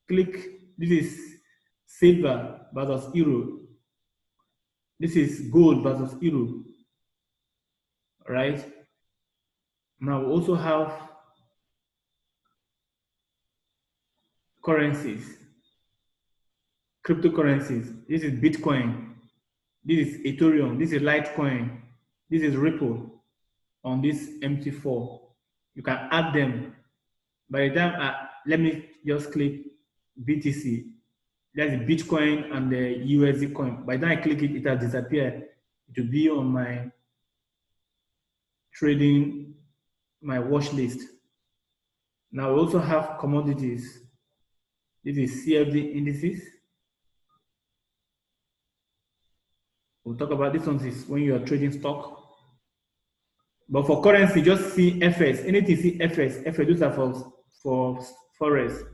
click, this is silver versus euro. This is gold versus euro. Right? Now we also have currencies, cryptocurrencies. This is Bitcoin. This is Ethereum. This is Litecoin. This is Ripple on this MT4. You can add them. By the time, let me just click BTC. That's the Bitcoin and the USD coin. By the time I click it, it has disappeared. It will be on my trading, my watch list. Now we also have commodities. This is CFD indices. We'll talk about this one is when you are trading stock. But for currency, just see FS. Anything see FS. FS, those are for Forex.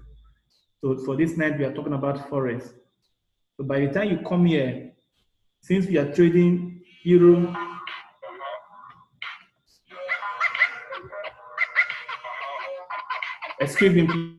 So for this night, we are talking about Forex. So by the time you come here, since we are trading Euro, excuse me.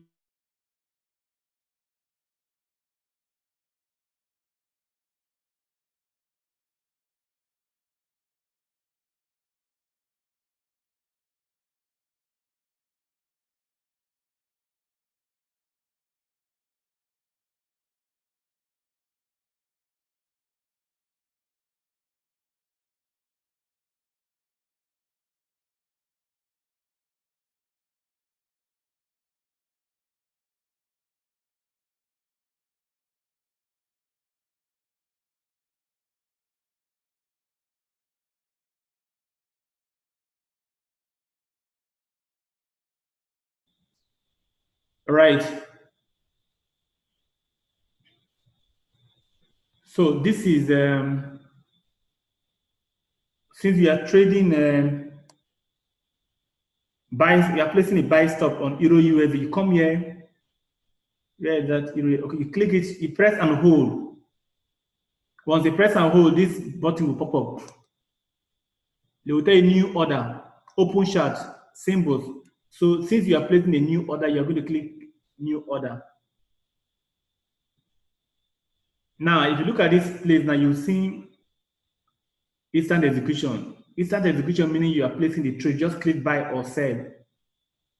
Right. So this is since we are trading we are placing a buy stop on Euro USD. You come here, where is that Euro? Okay, you click it, you press and hold. Once they press and hold, this button will pop up. They will tell you new order, open chart, symbols. So since you are placing a new order, you're going to click new order. Now, if you look at this place now, you'll see instant execution. Instant execution meaning you are placing the trade. Just click buy or sell.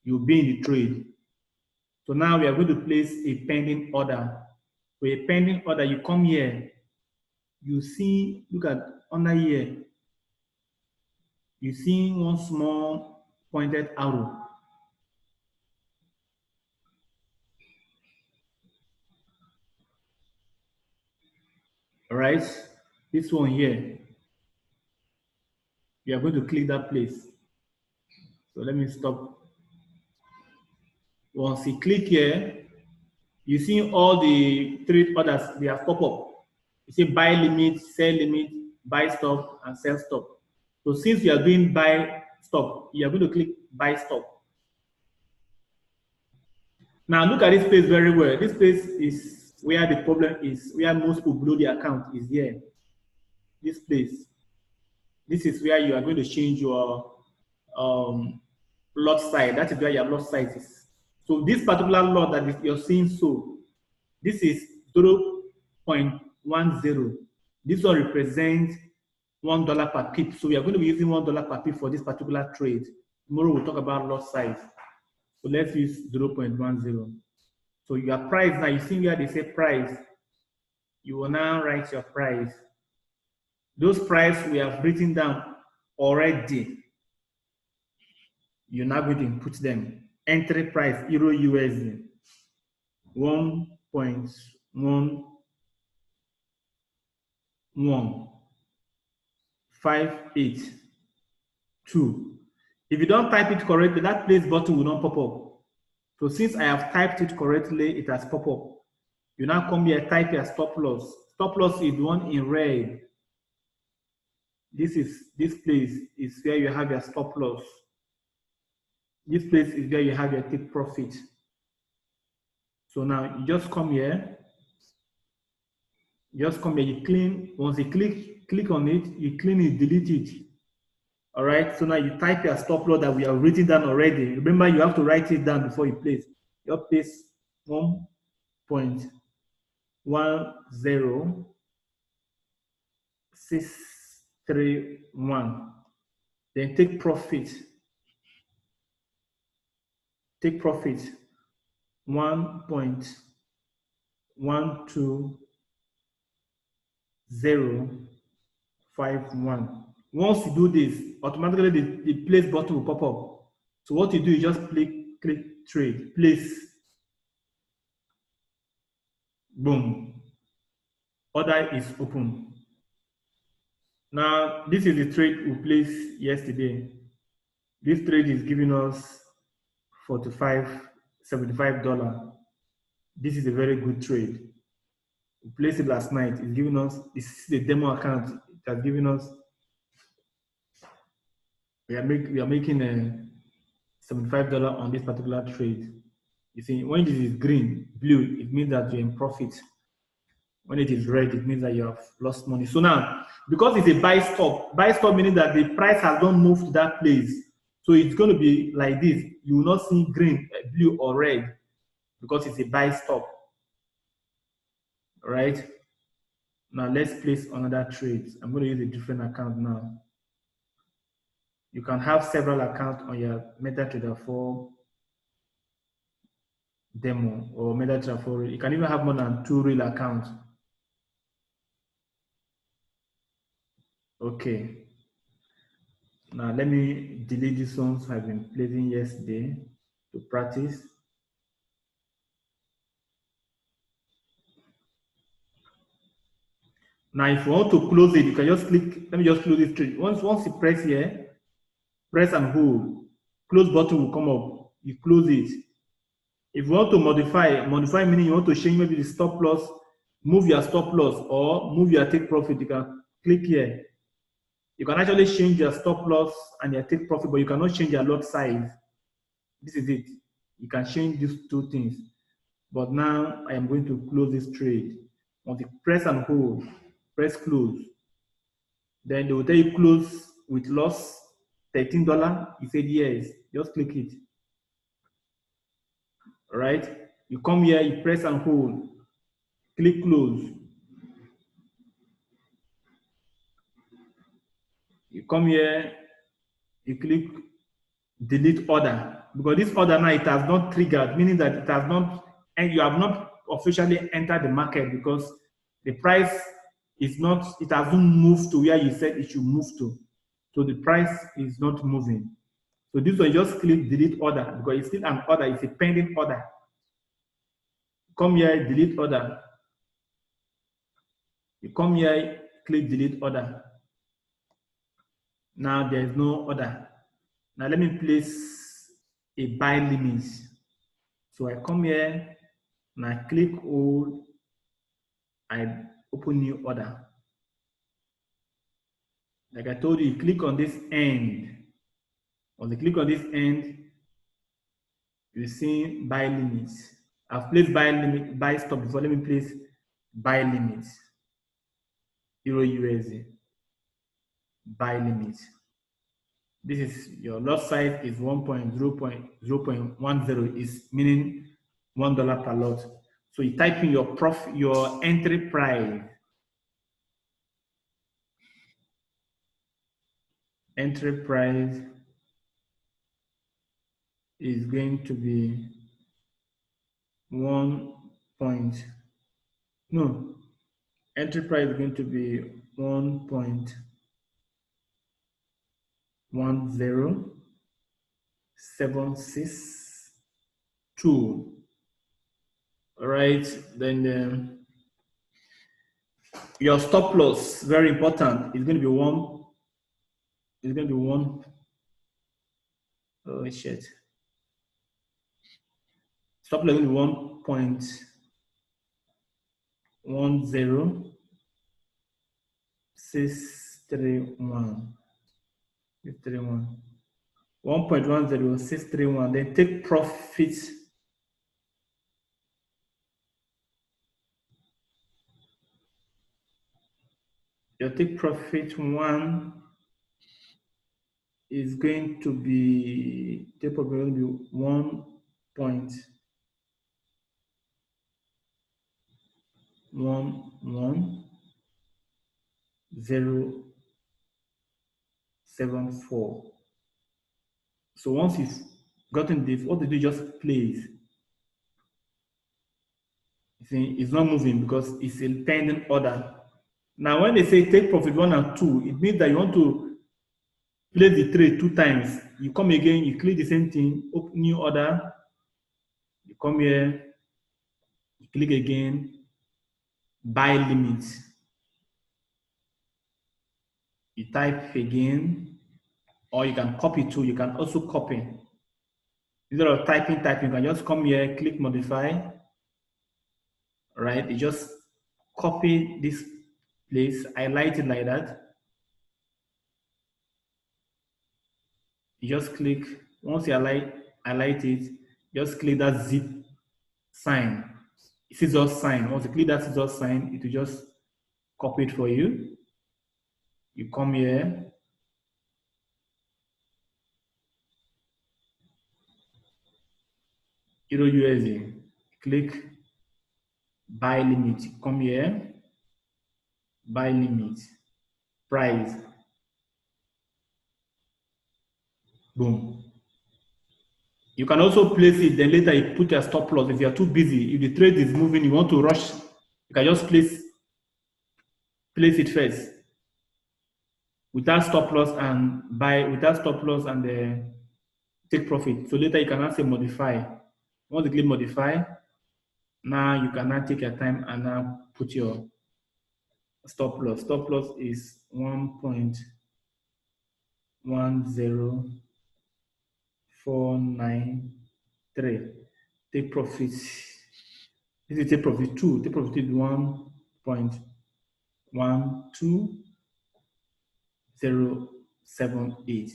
You'll be in the trade. So now we are going to place a pending order. For a pending order, you come here. You see, look at under here. You see one small pointed arrow. All right, this one here. You are going to click that place. So let me stop. Once you click here, you see all the three orders, they have pop up. You see buy limit, sell limit, buy stop, and sell stop. So since you are doing buy stop, you are going to click buy stop. Now look at this place very well. This place is where the problem is, where most people blow the account is here. This place. This is where you are going to change your lot size. That is where your lot size is. So this particular lot that you're seeing, so this is 0.10. This one represents $1 per pip. So we are going to be using $1 per pip for this particular trade. Tomorrow we'll talk about lot size. So let's use 0.10. So your price now, you see where they say price. You will now write your price. Those price we have written down already. You're now going to input them. Entry price, Euro USD, 1.11582. If you don't type it correctly, that place button will not pop up. So since I have typed it correctly, it has popped up. You now come here, type your stop loss. Stop loss is the one in red. This place is where you have your stop loss. This place is where you have your take profit. So now you just come here. You clean. Once you click on it, you clean it, delete it. All right. So now you type your stop loss that we have written down already. Remember, you have to write it down before you place. You place 1.10631. Then take profit. Take profit 1.12051. Once you do this, automatically the place button will pop up. So what you do is just click trade, place. Boom. Order is open. Now, this is the trade we placed yesterday. This trade is giving us $75. This is a very good trade. We placed it last night. It's giving us, this is the demo account. It has given us, we are making a $75 on this particular trade. You see, when it is green, blue, it means that you're in profit. When it is red, it means that you have lost money. So now, because it's a buy stop meaning that the price has not moved to that place. So it's going to be like this. You will not see green, blue, or red because it's a buy stop. All right. Now let's place another trade. I'm going to use a different account now. You can have several accounts on your MetaTrader 4 demo or MetaTrader 4. You can even have more than 2 real accounts. Okay. Now let me delete these ones I've been placing yesterday to practice. Now if you want to close it, you can just click, let me just close this trade. Once you press here, press and hold, close button will come up, you close it. If you want to modify meaning you want to change maybe the stop loss, move your stop loss or move your take profit, you can click here. You can actually change your stop loss and your take profit, but you cannot change your lot size. This is it. You can change these two things. But now I am going to close this trade. Once you press and hold, press close. Then they will tell you close with loss, $13. You said yes, just click it. All right, you come here, you press and hold, click close. You come here, you click delete order, because this order now it has not triggered, meaning that it has not, and you have not officially entered the market because the price is not, it hasn't moved to where you said it should move to. So the price is not moving. So this one, just click delete order because it's still an order, it's a pending order. Come here, delete order. You come here, click delete order. Now there is no order. Now let me place a buy limit. So I come here and I click hold, I open new order. Like I told you, click on this end. Once you click on this end, you see buy limits. I've placed buy limit, buy stop before. Let me place buy limits. Euro USD. Buy limit. This is your lot size is 1.0.10 is meaning $1 per lot. So you type in your profit, your entry price. Entry price is going to be entry price is going to be 1.10762. All right, then your stop loss, very important, is going to be one. It's going to be one. Oh shit. Stop loss is 1.10631. 1.10631. Then take profit. Your take profit one is going to be 1.11074. So once you've gotten this, what to do? Just place. See, it's not moving because it's a pending order. Now, when they say take profit 1 and 2, it means that you want to place the trade 2 times. You come again, you click the same thing, open new order. You come here, you click again, buy limit. You type again, or you can copy too. You can also copy. Instead of typing, you can just come here, click modify. Right? You just copy this place, highlight it like that. You just click, once you highlight it, just click that zip sign, scissor sign. Once you click that scissor sign, it will just copy it for you. You come here, Euro USD, click buy limit, come here, buy limit, price, boom. You can also place it, then later you put your stop loss. If you are too busy, if the trade is moving, you want to rush, you can just place it first without stop loss and take profit. So later you can now say modify. Once you click modify, now you can now take your time and now put your stop loss. Stop loss is 1.10493. Take profit. This is take profit 2. Take profit is 1.12078.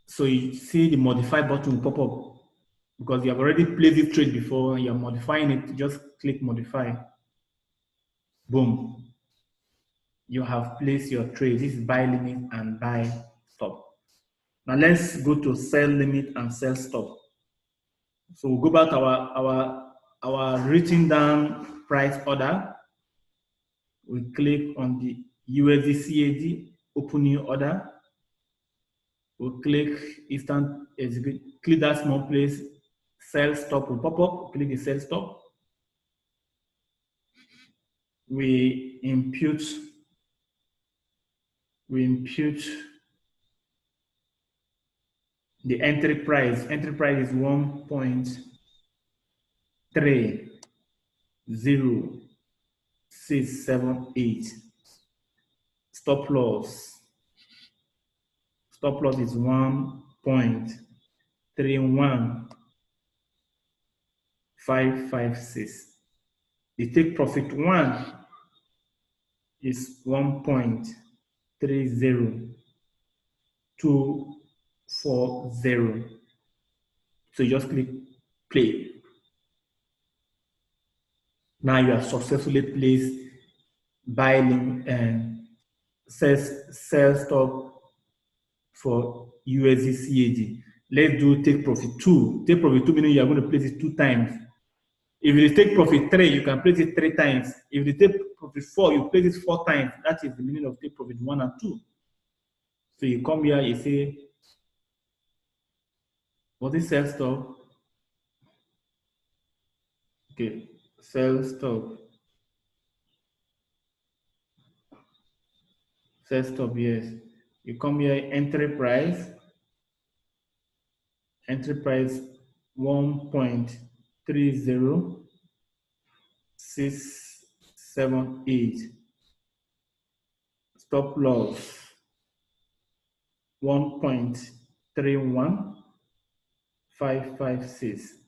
So you see the modify button will pop up because you have already placed this trade before and you're modifying it. Just click modify. Boom. You have placed your trade. This is buy limit and buy stop. Now let's go to sell limit and sell stop. So we'll go back to our written down price order. We click on the USD CAD opening order. We'll click instant execute, click that small place, sell stop will pop up, click the sell stop. We impute the entry price. Entry price is 1.30678. Stop loss is 1.31556. The take profit one is 1.30240. So you just click play. Now you have successfully placed buy limit and sell stop for USD CAD. Let's do take profit 2. Take profit 2 meaning you are going to place it 2 times. If it is take profit 3, you can place it 3 times. If it is take profit 4, you place it 4 times. That is the meaning of take profit 1 and 2. So you come here, you say, what is sell stop? Okay, sell stop. Sell stop, yes. You come here, entry price 1.30678. Stop loss 1.31556.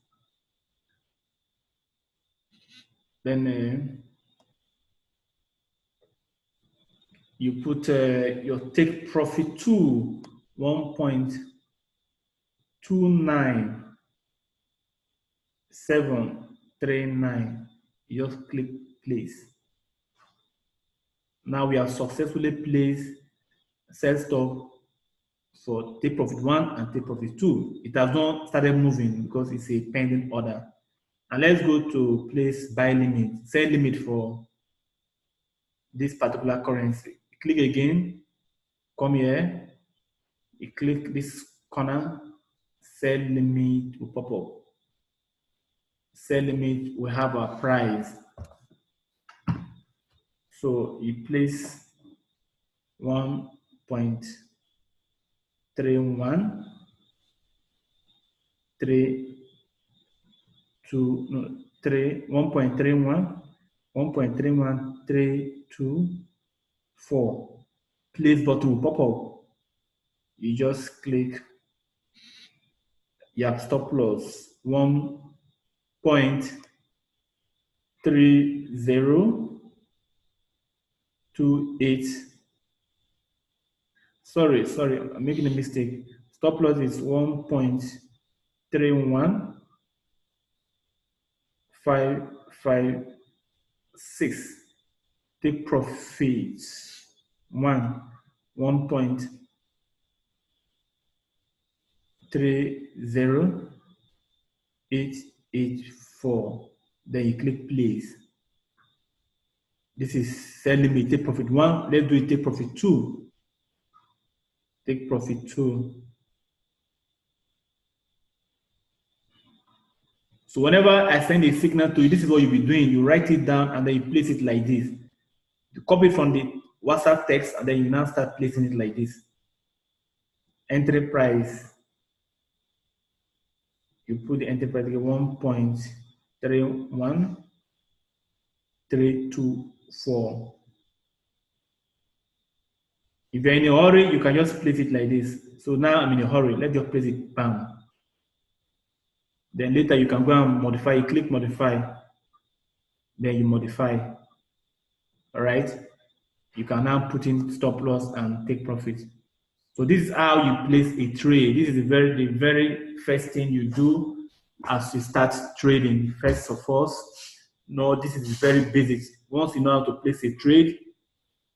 Then you put your take profit to 1.29739. You just click place. Now we have successfully placed sell stop for take profit 1 and take profit 2. It has not started moving because it's a pending order. And let's go to place buy limit, sell limit for this particular currency. Click again, come here, you click this corner, sell limit will pop up. Sell limit will have a price. So you place 1.31 1.31324. Place button will pop up. You just click. You have stop loss 1.3028. Sorry, I'm making a mistake. Stop loss is 1.31556. Take profits 1.30884. Then you click place. This is sell limit. Take profit 1. Let's do it. Take profit 2. Take profit 2. So whenever I send a signal to you, this is what you'll be doing. You write it down and then you place it like this. You copy it from the WhatsApp text and then you now start placing it like this. Entry price. You put the entry price 1.31324. If you're in a hurry, you can just place it like this. So now I'm in a hurry. Let's just place it, bam. Then later you can go and modify. You click modify. Then you modify. All right. You can now put in stop loss and take profit. So this is how you place a trade. This is the very first thing you do as you start trading. First of all, no, this is very basic. once you know how to place a trade,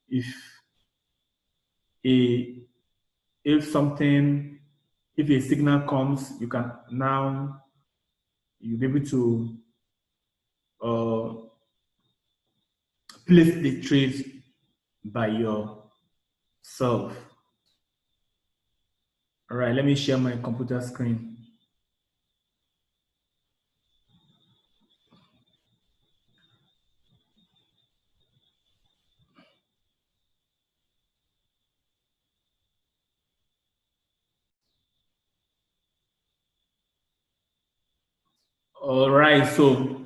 if a if something if a signal comes, you can now you'll be able to uh, place the trade by yourself. All right, let me share my computer screen. All right, so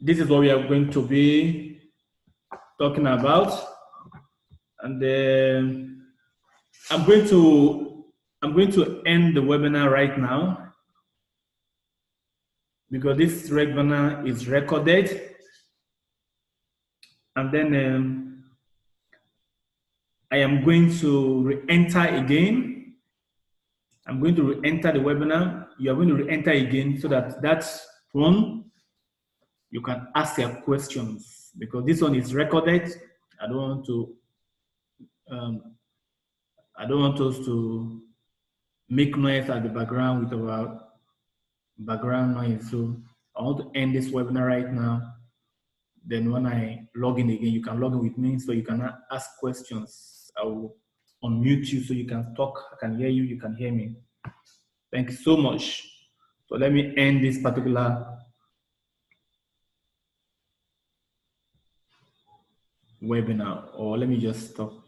this is what we are going to be talking about, and then I'm going to end the webinar right now because this webinar is recorded, and then I am going to re-enter again. I'm going to re-enter the webinar. You are going to re-enter again so that that's one you can ask your questions because this one is recorded. I don't want to I don't want us to make noise at the background with our background noise. So I want to end this webinar right now. Then when I log in again, you can log in with me so you can ask questions. I will unmute you so you can talk. I can hear you, you can hear me. Thank you so much. So let me end this particular webinar, or let me just stop.